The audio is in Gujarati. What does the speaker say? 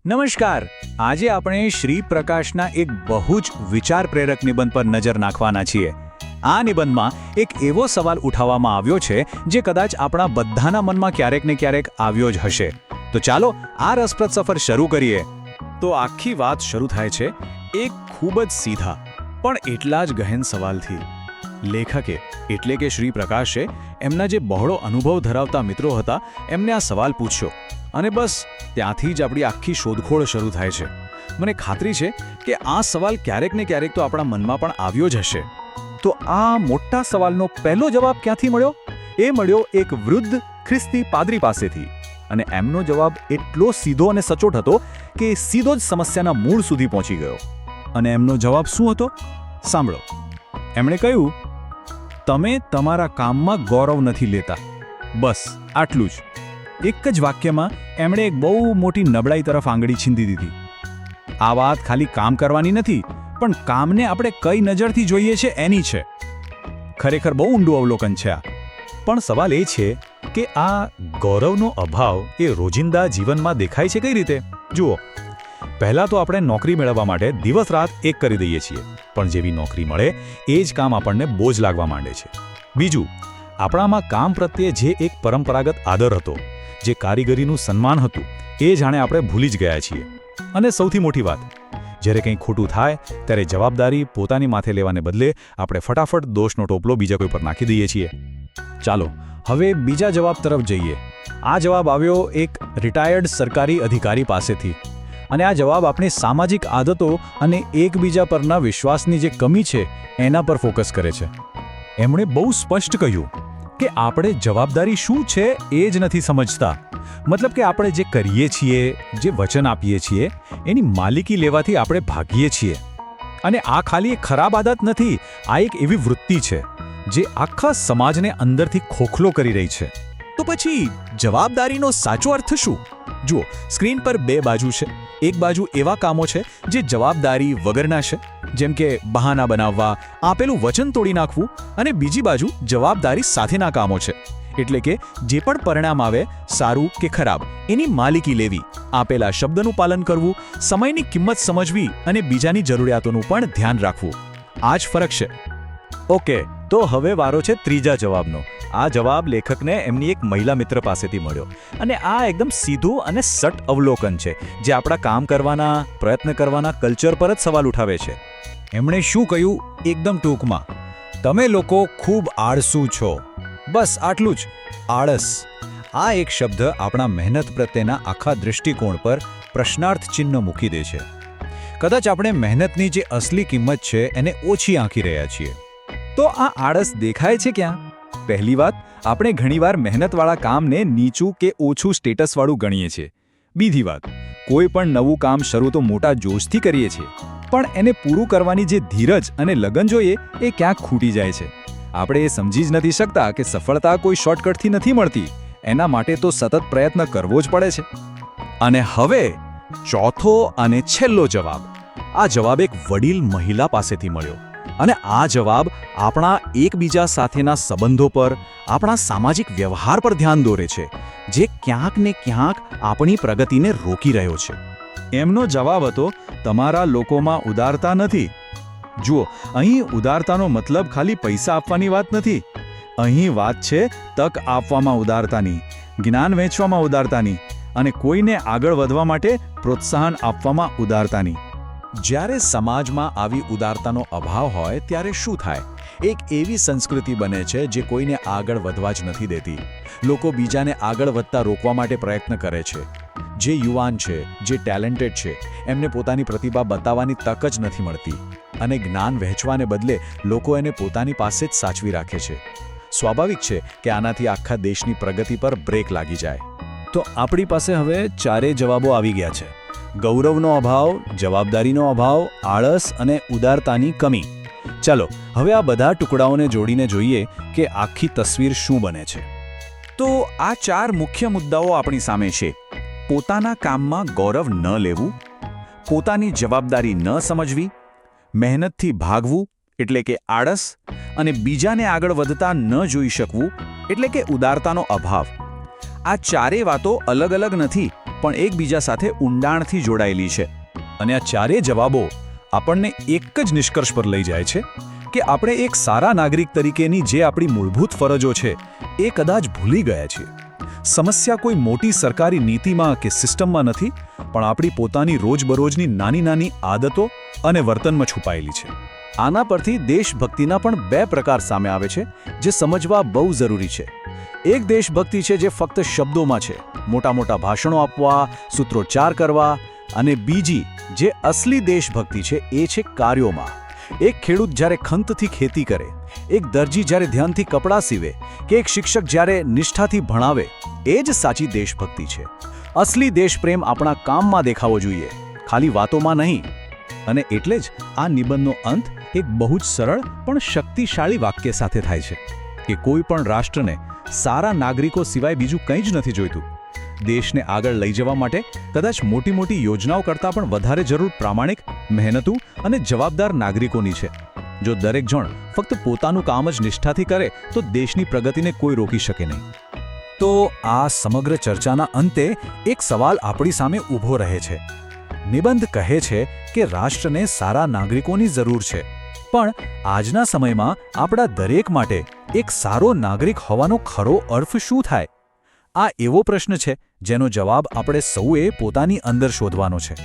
નમસ્કાર. આજે આપણે શ્રી પ્રકાશના એક બહુ જ વિચાર પ્રેરક નિબંધ પર નજર નાખવાના છીએ. આ નિબંધમાં એક એવો સવાલ ઉઠાવવામાં આવ્યો છે જે કદાચ આપણા બધાના મનમાં ક્યારેક ને ક્યારેક આવ્યો જ હશે. તો ચાલો આ રસપ્રદ સફર શરૂ કરીએ. તો આખી વાત શરૂ થાય છે એક ખૂબ જ સીધા પણ એટલા જ ગહેન સવાલથી. લેખકે એટલે કે શ્રી પ્રકાશે એમના જે બહોળો અનુભવ ધરાવતા મિત્રો હતા એમને આ સવાલ પૂછ્યો અને બસ ત્યાંથી જ આપણી આખી શોધખોળ શરૂ થાય છે. મને ખાતરી છે કે આ સવાલ ક્યારેક ને ક્યારેક તો આપણા મનમાં પણ આવ્યો જ હશે. તો આ મોટા સવાલનો પહેલો જવાબ ક્યાંથી મળ્યો? એ મળ્યો એક વૃદ્ધ ખ્રિસ્તી પાદરી પાસેથી. અને એમનો જવાબ એટલો સીધો અને સચોટ હતો કે સીધો જ સમસ્યાના મૂળ સુધી પહોંચી ગયો. અને એમનો જવાબ શું હતો? સાંભળો. એમણે કહ્યું, તમે તમારા કામમાં ગૌરવ નથી લેતા. બસ આટલું જ. એક જ વાક્યમાં એમણે એક બહુ મોટી નબળાઈ તરફ આંગળી છીંધી દીધી. આ વાત ખાલી કામ કરવાની નથી, પણ કામને આપણે કઈ નજરથી જોઈએ છે એની છે. ખરેખર બહુ ઊંડું અવલોકન છે આ. પણ સવાલ એ છે કે આ ગૌરવનો અભાવ એ રોજિંદા જીવનમાં દેખાય છે કઈ રીતે? જુઓ, પહેલાં તો આપણે નોકરી મેળવવા માટે દિવસ રાત એક કરી દઈએ છીએ, પણ જેવી નોકરી મળે એ જ કામ આપણને બોજ લાગવા માંડે છે. બીજું, આપણામાં કામ પ્રત્યે જે એક પરંપરાગત આદર હતો, જે કારીગરીનું સન્માન હતું, એ જાણે આપણે ભૂલી જ ગયા છીએ. અને સૌથી મોટી વાત, જ્યારે કંઈ ખોટું થાય ત્યારે જવાબદારી પોતાની માથે લેવાને બદલે આપણે ફટાફટ દોષનો ટોપલો બીજા કોઈ પર નાખી દઈએ છીએ. ચાલો હવે બીજા જવાબ તરફ જઈએ. આ જવાબ આવ્યો એક રિટાયર્ડ સરકારી અધિકારી પાસેથી. અને આ જવાબ આપણી સામાજિક આદતો અને એકબીજા પરના વિશ્વાસની જે કમી છે એના પર ફોકસ કરે છે. એમણે બહુ સ્પષ્ટ કહ્યું કે આપણે જવાબદારી શું છે એ જ નથી સમજતા. મતલબ કે આપણે જે કરીએ છીએ, જે વચન આપીએ છીએ, એની માલિકી લેવાથી આપણે ભાગીએ છીએ. અને આ ખાલી એક ખરાબ આદત નથી, આ એક એવી વૃત્તિ છે જે આખા સમાજને અંદરથી ખોખલો કરી રહી છે. તો પછી જવાબદારીનો સાચો અર્થ શું? જુઓ, સ્ક્રીન પર બે બાજુ છે. એક બાજુ એવા કામો છે જે જવાબદારી વગરના છે, જેમ કે બહાના બનાવવા, આપેલું વચન તોડી નાખવું. અને બીજી બાજુ જવાબદારી સાથેના કામો છે, એટલે કે જે પણ પરિણામ આવે, સારું કે ખરાબ, એની માલિકી લેવી, આપેલા શબ્દનું પાલન કરવું, સમયની કિંમત સમજવી અને બીજાની જરૂરિયાતોનું પણ ધ્યાન રાખવું. આ જ ફરક છે. ઓકે, તો હવે વારો છે ત્રીજા જવાબનો. આ જવાબ લેખકને એમની એક મહિલા મિત્ર પાસેથી મળ્યો. અને આ એકદમ સીધું અને સટ અવલોકન છે, જે આપણા કામ કરવાના, પ્રયત્ન કરવાના કલ્ચર પર જ સવાલ ઉઠાવે છે. એમણે શું કહ્યું? એકદમ ટૂંકમાં, તમે લોકો ખૂબ આળસુ છો. બસ આટલું જ. આળસ. આ એક શબ્દ આપણા મહેનત પ્રત્યેના આખા દૃષ્ટિકોણ પર પ્રશ્નાર્થ ચિહ્ન મૂકી દે છે. કદાચ આપણે મહેનતની જે અસલી કિંમત છે એને ઓછી આંકી રહ્યા છીએ. તો આ આળસ દેખાય છે ક્યાં? પહેલી વાત, આપણે ઘણીવાર મહેનતવાળા કામને નીચું કે ઓછું સ્ટેટસવાળું ગણીએ છીએ. બીજી વાત, કોઈ પણ નવું કામ શરૂ તો મોટા જોશથી કરીએ છીએ, પણ એને પૂરું કરવાની જે ધીરજ અને લગન જોઈએ એ ક્યાંક ખૂટી જાય છે. આપણે એ સમજી જ નથી શકતા કે સફળતા કોઈ શોર્ટકટથી નથી મળતી, એના માટે તો સતત પ્રયત્ન કરવો જ પડે છે. અને હવે ચોથો અને છેલ્લો જવાબ. આ જવાબ એક વડીલ મહિલા પાસેથી મળ્યો. અને આ જવાબ આપણા એકબીજા સાથેના સંબંધો પર, આપણા સામાજિક વ્યવહાર પર ધ્યાન દોરે છે, જે ક્યાંક ને ક્યાંક આપણી પ્રગતિને રોકી રહ્યો છે. એમનો જવાબ હતો, તમારા લોકોમાં ઉદારતા નથી. જુઓ, અહીં ઉદારતાનો મતલબ ખાલી પૈસા આપવાની વાત નથી. અહીં વાત છે તક આપવામાં ઉદારતાની, જ્ઞાન વહેંચવામાં ઉદારતાની, અને કોઈને આગળ વધવા માટે પ્રોત્સાહન આપવામાં ઉદારતાની. જ્યારે સમાજમાં આવી ઉદારતાનો અભાવ હોય ત્યારે શું થાય? એક એવી સંસ્કૃતિ બને છે જે કોઈને આગળ વધવા જ નથી દેતી. લોકો બીજાને આગળ વધતા રોકવા માટે પ્રયત્ન કરે છે. જે યુવાન છે, જે ટેલેન્ટેડ છે, એમને પોતાની પ્રતિભા બતાવવાની તક જ નથી મળતી. અને જ્ઞાન વહેંચવાને બદલે લોકો એને પોતાની પાસે જ સાચવી રાખે છે. સ્વાભાવિક છે કે આનાથી આખા દેશની પ્રગતિ પર બ્રેક લાગી જાય. તો આપણી પાસે હવે ચારેય જવાબો આવી ગયા છે. ગૌરવનો અભાવ, જવાબદારીનો અભાવ, આળસ અને ઉદારતાની કમી. ચાલો હવે આ બધા ટુકડાઓને જોડીને જોઈએ કે આખી તસવીર શું બને છે. તો આ ચાર મુખ્ય મુદ્દાઓ આપણી સામે છે. પોતાના કામમાં ગૌરવ ન લેવું, પોતાની જવાબદારી ન સમજવી, મહેનતથી ભાગવું એટલે કે આળસ, અને બીજાને આગળ વધતા ન જોઈ શકવું એટલે કે ઉદારતાનો અભાવ. આ ચારેય વાતો અલગ અલગ નથી, પણ એકબીજા સાથે ઊંડાણથી જોડાયેલી છે. અને આ ચારેય જવાબો આપણને એક જ નિષ્કર્ષ પર લઈ જાય છે કે આપણે એક સારા નાગરિક તરીકેની જે આપણી મૂળભૂત ફરજો છે એ કદાચ ભૂલી ગયા છીએ. સમસ્યા કોઈ મોટી સરકારી નીતિમાં કે સિસ્ટમમાં નથી, પણ આપણી પોતાની રોજબરોજની નાની નાની આદતો અને વર્તનમાં છુપાયેલી છે. આના પરથી દેશભક્તિના પણ બે પ્રકાર સામે આવે છે, જે સમજવા બહુ જરૂરી છે. એક દેશભક્તિ છે જે ફક્ત શબ્દોમાં છે, મોટા મોટા ભાષણો આપવા, સૂત્રોચ્ચાર કરવા, અને બીજી જે અસલી દેશભક્તિ છે એ છે કાર્યોમાં. એક ખેડૂત જ્યારે ખંતથી ખેતી કરે, એક દરજી જ્યારે ધ્યાનથી કપડાં સીવે, કે એક શિક્ષક જ્યારે નિષ્ઠાથી ભણાવે, એ જ સાચી દેશભક્તિ છે. અસલી દેશપ્રેમ આપણા કામમાં દેખાવો જોઈએ, ખાલી વાતોમાં નહીં. અને એટલે જ આ નિબંધનો અંત એક બહુ જ સરળ પણ શક્તિશાળી વાક્ય સાથે થાય છે કે કોઈ પણ રાષ્ટ્રને સારા નાગરિકો સિવાય બીજું કંઈ જ નથી જોઈતું. દેશને આગળ લઈ જવા માટે કદાચ મોટી મોટી યોજનાઓ કરતાં પણ વધારે જરૂર પ્રામાણિક, મહેનતુ અને જવાબદાર નાગરિકોની છે. જો દરેક જણ ફક્ત પોતાનું કામ જ નિષ્ઠાથી કરે તો દેશની પ્રગતિને કોઈ રોકી શકે નહીં. તો આ સમગ્ર ચર્ચાના અંતે એક સવાલ આપણી સામે ઊભો રહે છે. નિબંધ કહે છે કે રાષ્ટ્રને સારા નાગરિકોની જરૂર છે, પણ આજના સમયમાં આપણા દરેક માટે એક સારો નાગરિક હોવાનો ખરો અર્થ શું થાય? આ એવો પ્રશ્ન છે જેનો જવાબ આપણે સૌએ પોતાની અંદર શોધવાનો છે.